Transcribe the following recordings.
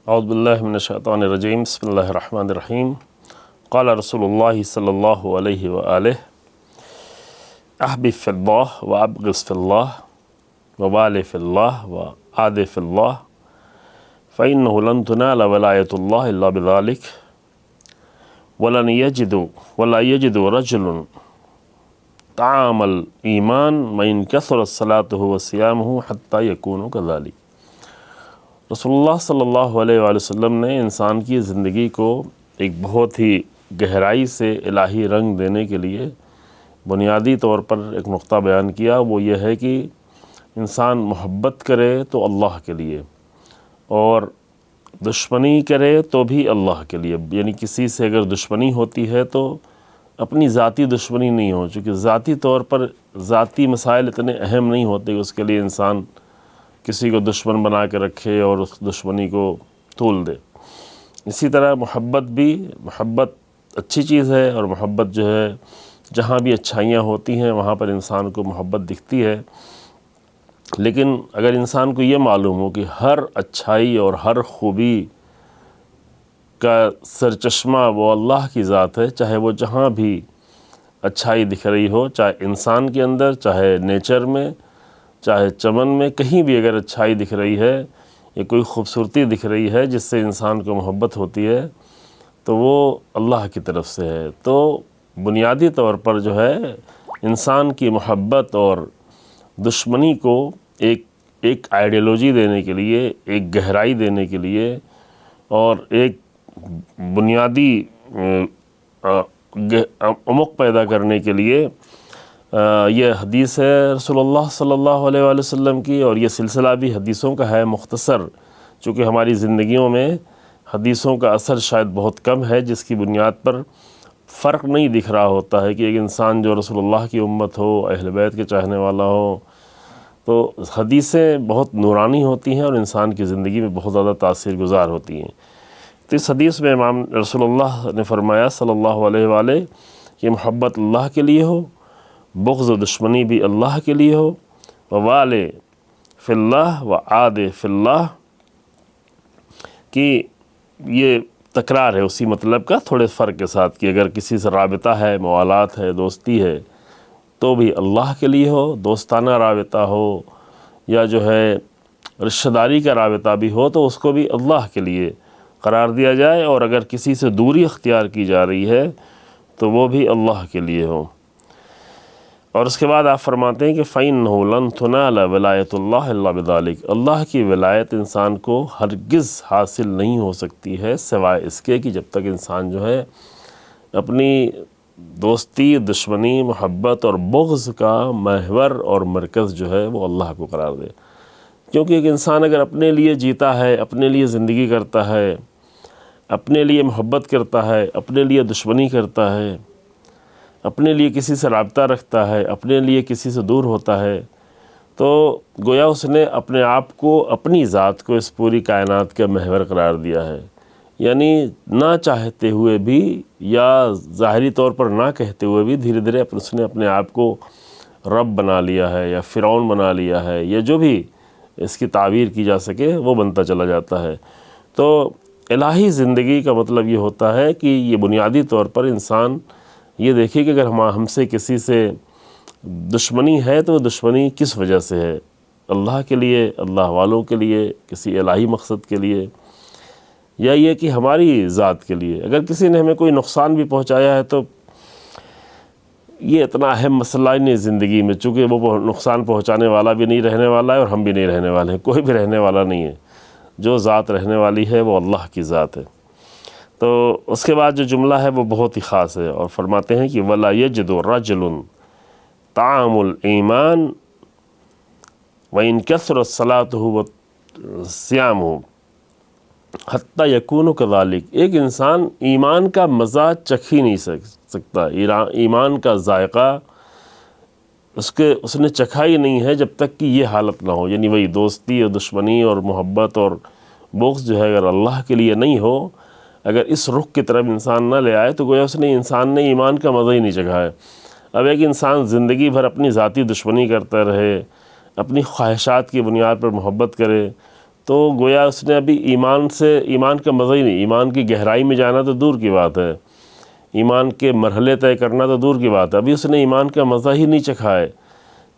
اعوذ باللہ من الشیطان الرجیم بسم اللہ الرحمن الرحیم قال رسول اللہ صلی اللہ علیہ وآلہ احبب فی اللہ وابغض فی اللہ ووالِ فی اللہ وعادِ فی اللہ فإنہ لن تنال ولایۃ اللہ الا بذلک ولا یجد رجل طعام الایمان وإن کثرت صلاته وصیامه حتی یکون کذلک۔ رسول اللہ صلی اللہ علیہ وآلہ وسلم نے انسان کی زندگی کو ایک بہت ہی گہرائی سے الہی رنگ دینے کے لیے بنیادی طور پر ایک نقطہ بیان کیا، وہ یہ ہے کہ انسان محبت کرے تو اللہ کے لیے اور دشمنی کرے تو بھی اللہ کے لیے، یعنی کسی سے اگر دشمنی ہوتی ہے تو اپنی ذاتی دشمنی نہیں ہو، چونکہ ذاتی طور پر ذاتی مسائل اتنے اہم نہیں ہوتے کہ اس کے لیے انسان کسی کو دشمن بنا کے رکھے اور اس دشمنی کو تول دے۔ اسی طرح محبت اچھی چیز ہے، اور محبت جو ہے جہاں بھی اچھائیاں ہوتی ہیں وہاں پر انسان کو محبت دکھتی ہے، لیکن اگر انسان کو یہ معلوم ہو کہ ہر اچھائی اور ہر خوبی کا سرچشمہ وہ اللہ کی ذات ہے، چاہے وہ جہاں بھی اچھائی دکھ رہی ہو، چاہے انسان کے اندر، چاہے نیچر میں، چاہے چمن میں، کہیں بھی اگر اچھائی دکھ رہی ہے یا کوئی خوبصورتی دکھ رہی ہے جس سے انسان کو محبت ہوتی ہے تو وہ اللہ کی طرف سے ہے۔ تو بنیادی طور پر جو ہے انسان کی محبت اور دشمنی کو ایک آئیڈیالوجی دینے کے لیے، ایک گہرائی دینے کے لیے اور ایک بنیادی عمق پیدا کرنے کے لیے یہ حدیث ہے رسول اللہ صلی اللہ علیہ وآلہ وسلم کی، اور یہ سلسلہ بھی حدیثوں کا ہے مختصر، چونکہ ہماری زندگیوں میں حدیثوں کا اثر شاید بہت کم ہے، جس کی بنیاد پر فرق نہیں دکھ رہا ہوتا ہے کہ ایک انسان جو رسول اللہ کی امت ہو، اہل بیت کے چاہنے والا ہو، تو حدیثیں بہت نورانی ہوتی ہیں اور انسان کی زندگی میں بہت زیادہ تاثیر گزار ہوتی ہیں۔ تو اس حدیث میں امام رسول اللہ نے فرمایا صلی اللہ علیہ وآلہ کہ محبت اللہ کے لیے ہو، بغض و دشمنی بھی اللہ کے لیے ہو، ووالِ فی اللہ وعادِ فی اللہ، کہ یہ تکرار ہے اسی مطلب کا تھوڑے فرق کے ساتھ، کہ اگر کسی سے رابطہ ہے، موالات ہے، دوستی ہے تو بھی اللہ کے لیے ہو، دوستانہ رابطہ ہو یا جو ہے رشتہ داری کا رابطہ بھی ہو تو اس کو بھی اللہ کے لیے قرار دیا جائے، اور اگر کسی سے دوری اختیار کی جا رہی ہے تو وہ بھی اللہ کے لیے ہو۔ اور اس کے بعد آپ فرماتے ہیں کہ فَإِنَّهُ لَن تُنَالَ وَلَایَةُ اللَّهِ إِلَّا بِذَلِكَ، اللہ کی ولایت انسان کو ہرگز حاصل نہیں ہو سکتی ہے سوائے اس کے کہ جب تک انسان جو ہے اپنی دوستی، دشمنی، محبت اور بغض کا محور اور مرکز جو ہے وہ اللہ کو قرار دے۔ کیونکہ ایک انسان اگر اپنے لیے جیتا ہے، اپنے لیے زندگی کرتا ہے، اپنے لیے محبت کرتا ہے، اپنے لیے دشمنی کرتا ہے، اپنے لیے کسی سے رابطہ رکھتا ہے، اپنے لیے کسی سے دور ہوتا ہے، تو گویا اس نے اپنے آپ کو، اپنی ذات کو اس پوری کائنات کا محور قرار دیا ہے، یعنی نہ چاہتے ہوئے بھی یا ظاہری طور پر نہ کہتے ہوئے بھی دھیرے دھیرے اس نے اپنے آپ کو رب بنا لیا ہے یا فرعون بنا لیا ہے، یا جو بھی اس کی تعبیر کی جا سکے وہ بنتا چلا جاتا ہے۔ تو الہی زندگی کا مطلب یہ ہوتا ہے کہ یہ بنیادی طور پر انسان یہ دیکھے کہ اگر ہم سے کسی سے دشمنی ہے تو وہ دشمنی کس وجہ سے ہے، اللہ کے لیے، اللہ والوں کے لیے، کسی الہی مقصد کے لیے، یا یہ کہ ہماری ذات کے لیے۔ اگر کسی نے ہمیں کوئی نقصان بھی پہنچایا ہے تو یہ اتنا اہم مسئلہ ہی نہیں زندگی میں، چونکہ وہ نقصان پہنچانے والا بھی نہیں رہنے والا ہے اور ہم بھی نہیں رہنے والے ہیں، کوئی بھی رہنے والا نہیں ہے، جو ذات رہنے والی ہے وہ اللہ کی ذات ہے۔ تو اس کے بعد جو جملہ ہے وہ بہت ہی خاص ہے، اور فرماتے ہیں کہ وَلَا يَجِدُ رَجُلٌ طَعَامُ الْإِيمَانِ وَإِنْ كَثُرَتْ صَلَاتُهُ وَصِيَامُهُ حَتَّى يَكُونُ كَذَلِكَ۔ ایک انسان ایمان کا مزہ چکھ ہی نہیں سکتا، ایمان کا ذائقہ اس نے چکھا ہی نہیں ہے جب تک کہ یہ حالت نہ ہو، یعنی وہی دوستی اور دشمنی اور محبت اور بغض جو ہے اگر اللہ کے لیے نہیں ہو، اگر اس رخ کی طرف انسان نہ لے آئے تو گویا انسان نے ایمان کا مزہ ہی نہیں چکھا ہے۔ اب ایک انسان زندگی بھر اپنی ذاتی دشمنی کرتا رہے، اپنی خواہشات کی بنیاد پر محبت کرے، تو گویا اس نے ابھی ایمان کا مزہ ہی نہیں، ایمان کی گہرائی میں جانا تو دور کی بات ہے، ایمان کے مرحلے طے کرنا تو دور کی بات ہے، ابھی اس نے ایمان کا مزہ ہی نہیں چکھا ہے۔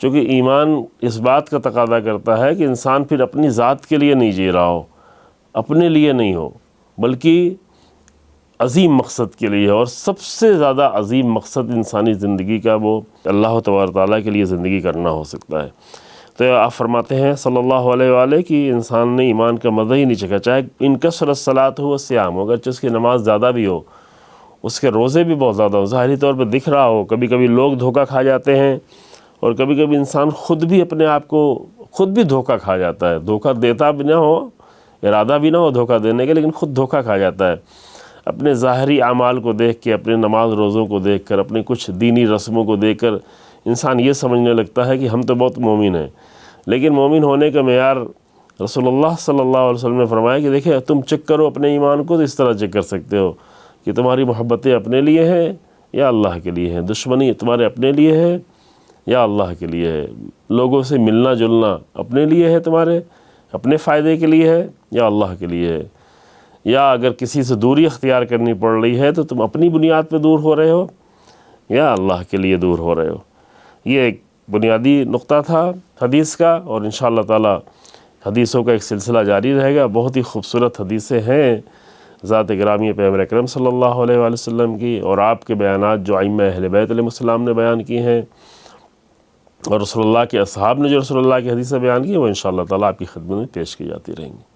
چونکہ ایمان اس بات کا تقاضا کرتا ہے کہ انسان پھر اپنی ذات کے لیے نہیں جی رہا ہو، اپنے لیے نہیں ہو، بلکہ عظیم مقصد کے لیے، اور سب سے زیادہ عظیم مقصد انسانی زندگی کا وہ اللہ تبارک تعالیٰ کے لیے زندگی کرنا ہو سکتا ہے۔ تو آپ فرماتے ہیں صلی اللہ علیہ وآلہ کہ انسان نے ایمان کا مزہ ہی نہیں چکھا، چاہے ان کثرت الصلاۃ ہو والصیام ہو، اگرچہ اس کی نماز زیادہ بھی ہو، اس کے روزے بھی بہت زیادہ ہو، ظاہری طور پہ دکھ رہا ہو، کبھی کبھی لوگ دھوکہ کھا جاتے ہیں، اور کبھی کبھی انسان خود بھی اپنے آپ کو خود بھی دھوکہ کھا جاتا ہے، دھوکہ دیتا بھی نہ ہو، ارادہ بھی نہ ہو دھوکہ دینے کے، لیکن خود دھوکہ کھا جاتا ہے اپنے ظاہری اعمال کو دیکھ کے، اپنے نماز روزوں کو دیکھ کر، اپنے کچھ دینی رسموں کو دیکھ کر انسان یہ سمجھنے لگتا ہے کہ ہم تو بہت مومن ہیں۔ لیکن مومن ہونے کا معیار رسول اللہ صلی اللہ علیہ وسلم نے فرمایا کہ دیکھیں تم چیک کرو اپنے ایمان کو، تو اس طرح چیک کر سکتے ہو کہ تمہاری محبتیں اپنے لیے ہیں یا اللہ کے لیے ہیں، دشمنی تمہارے اپنے لیے ہے یا اللہ کے لیے ہے، لوگوں سے ملنا جلنا اپنے لیے ہے، تمہارے اپنے فائدے کے لیے ہے یا اللہ کے لیے ہے، یا اگر کسی سے دوری اختیار کرنی پڑ رہی ہے تو تم اپنی بنیاد پہ دور ہو رہے ہو یا اللہ کے لیے دور ہو رہے ہو۔ یہ ایک بنیادی نقطہ تھا حدیث کا، اور انشاءاللہ تعالی حدیثوں کا ایک سلسلہ جاری رہے گا۔ بہت ہی خوبصورت حدیثیں ہیں ذات گرامی پیغمبر اکرم صلی اللہ علیہ وآلہ وسلم کی، اور آپ کے بیانات جو ائمہ اہل بیت علیہ السلام نے بیان کی ہیں، اور رسول اللہ کے اصحاب نے جو رسول اللہ کی حدیثیں بیان کی، وہ انشاءاللہ تعالی آپ کی خدمت میں پیش کی جاتی رہیں گی۔